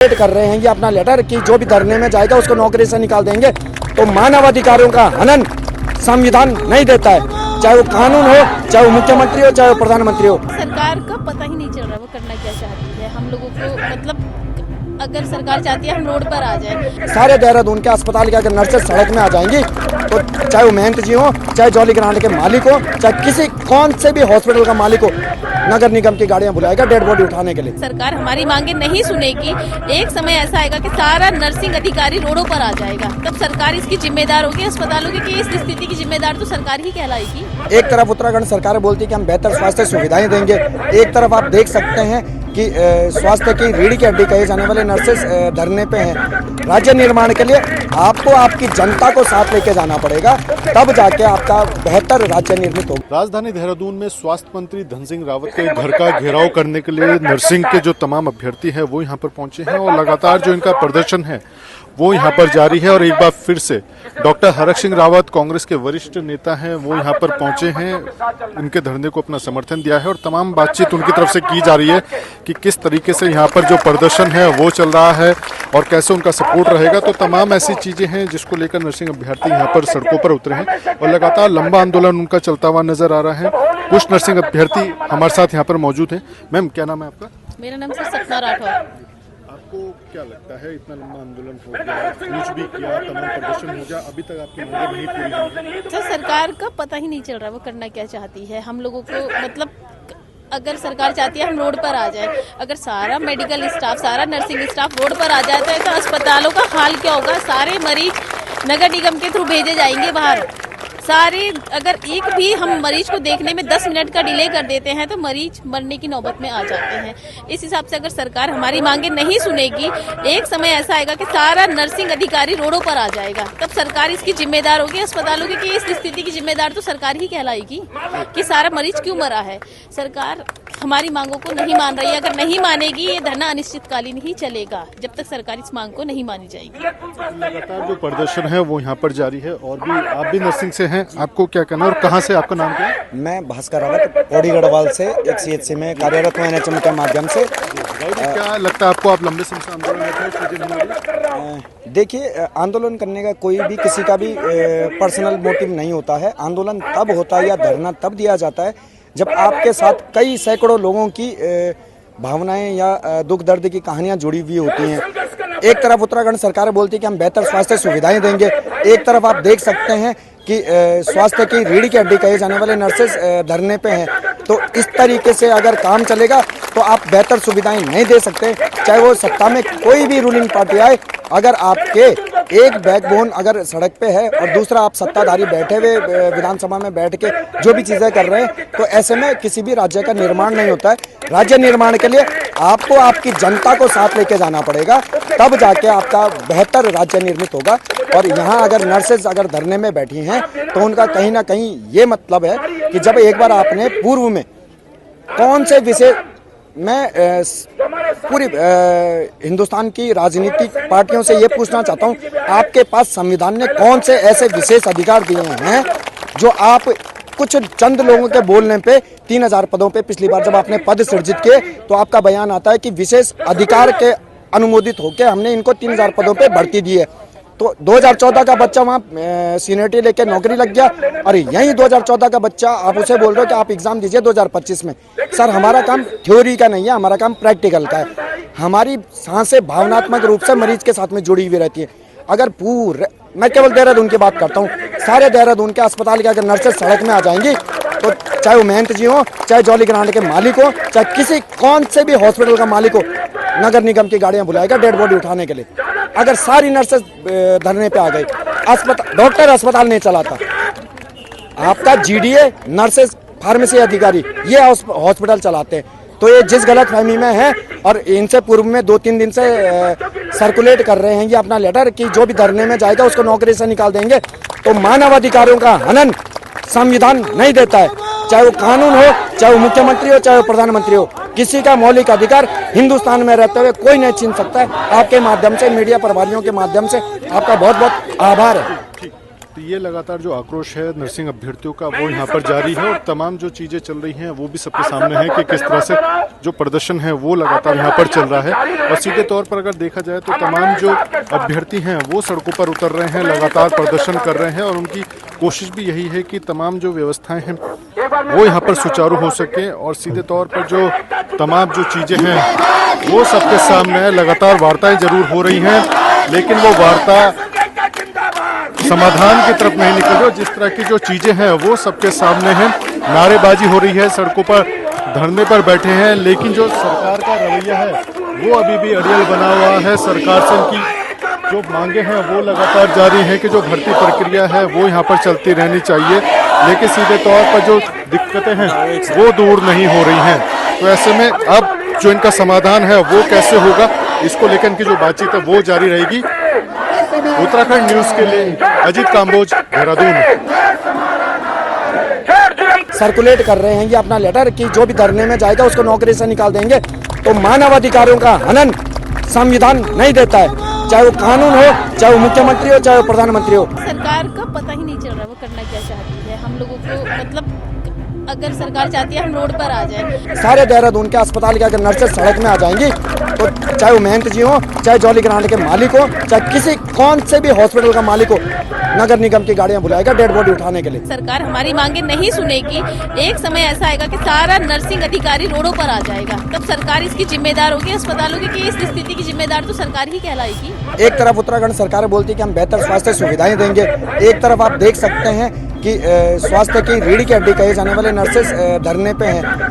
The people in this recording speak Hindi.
कर रहे हैं ये अपना लेटर कि जो भी धरने में जाएगा उसको नौकरी से निकाल देंगे। तो मानव अधिकारों का हनन संविधान नहीं देता है, चाहे वो कानून हो, चाहे वो मुख्यमंत्री हो, चाहे वो प्रधानमंत्री हो। सरकार का पता ही नहीं चल रहा वो करना क्या चाहती है। हम लोगों को मतलब अगर सरकार चाहती है हम रोड पर आ जाए। सारे देहरादून के अस्पताल के अगर नर्सेज सड़क में आ जाएंगी तो चाहे वो महंत जी हो, चाहे जॉली ग्रांट के मालिक हो, चाहे किसी कौन से भी हॉस्पिटल का मालिक हो, नगर निगम की गाड़ियां बुलाएगा डेड बॉडी उठाने के लिए। सरकार हमारी मांगे नहीं सुनेगी। एक समय ऐसा आएगा कि सारा नर्सिंग अधिकारी रोडों पर आ जाएगा, तब सरकार इसकी जिम्मेदार होगी। अस्पतालों की इस स्थिति की जिम्मेदार तो सरकार ही कहलाएगी। एक तरफ उत्तराखंड सरकार बोलती है कि हम बेहतर स्वास्थ्य सुविधाएं देंगे, एक तरफ आप देख सकते हैं कि स्वास्थ्य की रीढ़ की हड्डी कहे जाने वाले नर्सेज धरने पे हैं। राज्य निर्माण के लिए आपको आपकी जनता को साथ लेके जाना पड़ेगा, तब जाके आपका बेहतर राज्य निर्मित होगा। राजधानी देहरादून में स्वास्थ्य मंत्री धन सिंह रावत के घर का घेराव करने के लिए नर्सिंग के जो तमाम अभ्यर्थी हैं वो यहाँ पर पहुंचे हैं और लगातार जो इनका प्रदर्शन है वो यहाँ पर जारी है। और एक बार फिर से डॉक्टर हरक सिंह रावत कांग्रेस के वरिष्ठ नेता हैं, वो यहाँ पर पहुंचे हैं, इनके धरने को अपना समर्थन दिया है और तमाम बातचीत उनकी तरफ से की जा रही है कि किस तरीके से यहाँ पर जो प्रदर्शन है वो चल रहा है और कैसे उनका सपोर्ट रहेगा। तो तमाम ऐसी चीजें हैं जिसको लेकर नर्सिंग अभ्यर्थी यहाँ पर सड़कों पर उतरे हैं और लगातार लंबा आंदोलन उनका चलता हुआ नजर आ रहा है। कुछ नर्सिंग अभ्यर्थी हमारे साथ यहाँ पर मौजूद है। मैम, क्या नाम है आपका? मेरा नाम सर सपना राठौर। आपको क्या लगता है, इतना लंबा आंदोलन हो गया, कुछ भी किया, तमाम प्रदर्शन हो गया, अभी तक आपकी मांगे नहीं पूरी हुई? सर सरकार का पता ही नहीं चल रहा वो करना क्या चाहती है। हम लोगों को मतलब अगर सरकार चाहती है हम रोड पर आ जाए, अगर सारा मेडिकल स्टाफ, सारा नर्सिंग स्टाफ रोड पर आ जाता है तो अस्पतालों का हाल क्या होगा। सारे मरीज नगर निगम के थ्रू भेजे जाएंगे बाहर। सारे अगर एक भी हम मरीज को देखने में 10 मिनट का डिले कर देते हैं तो मरीज मरने की नौबत में आ जाते हैं। इस हिसाब से अगर सरकार हमारी मांगे नहीं सुनेगी, एक समय ऐसा आएगा कि सारा नर्सिंग अधिकारी रोडों पर आ जाएगा, तब सरकार इसकी जिम्मेदार होगी। अस्पतालों की इस स्थिति की जिम्मेदार तो सरकार ही कहलाएगी कि सारा मरीज क्यों मरा है। सरकार हमारी मांगों को नहीं मान रही है। अगर नहीं मानेगी ये धरना अनिश्चितकालीन ही चलेगा जब तक सरकार इस मांग को नहीं मानी जाएगी। लगातार जो प्रदर्शन है वो यहाँ पर जारी है और भी आप भी नर्सिंग से हैं, आपको क्या कहना है और कहाँ से, आपका नाम क्या है? मैं भास्कर रावत पौड़ी गढ़वाल से एक CHC में कार्यरत हूँ NHM के माध्यम से। क्या लगता है आपको, आप लंबे समय से आंदोलन कर रहे हैं? देखिए, आंदोलन करने का कोई भी किसी का भी पर्सनल मोटिव नहीं होता है। आंदोलन तब होता है या धरना तब दिया जाता है जब आपके साथ कई सैकड़ों लोगों की भावनाएं या दुख दर्द की कहानियां जुड़ी हुई होती हैं। एक तरफ उत्तराखंड सरकार बोलती है कि हम बेहतर स्वास्थ्य सुविधाएं देंगे, एक तरफ आप देख सकते हैं कि स्वास्थ्य की रीढ़ की हड्डी कहे जाने वाले नर्सेज धरने पे हैं। तो इस तरीके से अगर काम चलेगा तो आप बेहतर सुविधाएं नहीं दे सकते, चाहे वो सत्ता में कोई भी रूलिंग पार्टी आए। अगर आपके एक बैकबोन अगर सड़क पे है और दूसरा आप सत्ताधारी बैठे हुए विधानसभा में बैठ के जो भी चीजें कर रहे हैं, तो ऐसे में किसी भी राज्य का निर्माण नहीं होता है। राज्य निर्माण के लिए आपको आपकी जनता को साथ लेके जाना पड़ेगा, तब जाके आपका बेहतर राज्य निर्मित होगा। और यहाँ अगर नर्सेज अगर धरने में बैठी हैं तो उनका कहीं ना कहीं ये मतलब है कि जब एक बार आपने पूर्व में कौन से विषय मैं पूरी हिंदुस्तान की राजनीतिक पार्टियों से ये पूछना चाहता हूँ, आपके पास संविधान ने कौन से ऐसे विशेष अधिकार दिए हैं जो आप कुछ चंद लोगों के बोलने पे 3000 पदों पे, पिछली बार जब आपने पद सृजित किए तो आपका बयान आता है कि विशेष अधिकार के अनुमोदित होकर हमने इनको 3000 पदों पे भर्ती दी है। तो 2014 का बच्चा वहाँ सीनियरिटी लेके नौकरी लग गया और यही 2014 का बच्चा आप उसे बोल रहे हो कि आप एग्जाम दीजिए 2025 में। सर, हमारा काम थ्योरी का नहीं है, हमारा काम प्रैक्टिकल का है। हमारी सांसें भावनात्मक रूप से मरीज के साथ में जुड़ी हुई रहती है। अगर पूरे, मैं केवल देहरादून की बात करता हूँ, सारे देहरादून के अस्पताल के अगर नर्सेज सड़क में आ जाएंगी तो चाहे वो महंत जी हो, चाहे जॉली ग्रांट के मालिक हो, चाहे किसी कौन से भी हॉस्पिटल का मालिक हो, नगर निगम की गाड़ियां बुलाएगा डेड बॉडी उठाने के लिए। अगर सारी नर्सेज धरने पे आ गई, डॉक्टर अस्पताल नहीं चलाता, आपका GDA, नर्सेज, फार्मेसी अधिकारी ये हॉस्पिटल चलाते हैं। तो ये जिस गलतफहमी में है और इनसे पूर्व में 2-3 दिन से सर्कुलेट कर रहे हैं ये अपना लेटर कि जो भी धरने में जाएगा उसको नौकरी से निकाल देंगे। तो मानव अधिकारों का हनन संविधान नहीं देता है, चाहे वो कानून हो, चाहे वो मुख्यमंत्री हो, चाहे वो प्रधानमंत्री हो। किसी का मौलिक अधिकार हिंदुस्तान में रहते हुए कोई नहीं छीन सकता है। आपके माध्यम से, मीडिया प्रभारियों के माध्यम से आपका बहुत बहुत आभार है। तो ये लगातार जो आक्रोश है नर्सिंग अभ्यर्थियों का वो यहाँ पर जारी है और तमाम जो चीजें चल रही हैं वो भी सबके सामने है कि किस तरह से जो प्रदर्शन है वो लगातार यहाँ पर चल रहा है। और सीधे तौर पर अगर देखा जाए तो तमाम जो अभ्यर्थी हैं वो सड़कों पर उतर रहे हैं, लगातार प्रदर्शन कर रहे हैं और उनकी कोशिश भी यही है कि तमाम जो व्यवस्थाएं हैं वो यहाँ पर सुचारू हो सके। और सीधे तौर पर जो तमाम जो चीजें हैं वो सबके सामने है। लगातार वार्ताएं जरूर हो रही हैं लेकिन वो वार्ता समाधान की तरफ नहीं निकल रही। जिस तरह की जो चीजें हैं वो सबके सामने हैं, नारेबाजी हो रही है, सड़कों पर धरने पर बैठे हैं, लेकिन जो सरकार का रवैया है वो अभी भी अड़ियल बना हुआ है। सरकार से इनकी जो मांगे हैं वो लगातार जारी है कि जो भर्ती प्रक्रिया है वो यहाँ पर चलती रहनी चाहिए, लेकिन सीधे तौर पर जो दिक्कतें हैं वो दूर नहीं हो रही हैं। तो ऐसे में अब जो इनका समाधान है वो कैसे होगा, इसको लेकर इनकी जो बातचीत है वो जारी रहेगी। उत्तराखंड न्यूज के लिए अजीत काम्बोज, देहरादून। सर्कुलेट कर रहे हैं ये अपना लेटर कि जो भी धरने में जाएगा उसको नौकरी से निकाल देंगे। तो मानव अधिकारों का हनन संविधान नहीं देता है, चाहे वो कानून हो, चाहे वो मुख्यमंत्री हो, चाहे वो प्रधानमंत्री हो। सरकार का पता ही नहीं चल रहा वो करना क्या चाहती है। हम लोगों को मतलब अगर सरकार चाहती है हम रोड पर आ जाए। सारे देहरादून के अस्पताल के अगर नर्सेज सड़क में आ जाएंगी तो चाहे वो महंत जी हो, चाहे जॉली ग्रांट के मालिक हो, चाहे किसी कौन से भी हॉस्पिटल का मालिक हो, नगर निगम की गाड़ियां बुलाएगा डेड बॉडी उठाने के लिए। सरकार हमारी मांगे नहीं सुनेगी। एक समय ऐसा आएगा कि सारा नर्सिंग अधिकारी रोडों पर आ जाएगा, तब सरकार इसकी जिम्मेदार होगी। अस्पतालों की इस स्थिति की जिम्मेदार तो सरकार ही कहलाएगी। एक तरफ उत्तराखंड सरकार बोलती है कि हम बेहतर स्वास्थ्य सुविधाएं देंगे, एक तरफ आप देख सकते हैं कि स्वास्थ्य की रीढ़ की हड्डी कहे जाने वाले नर्सेज धरने पे हैं।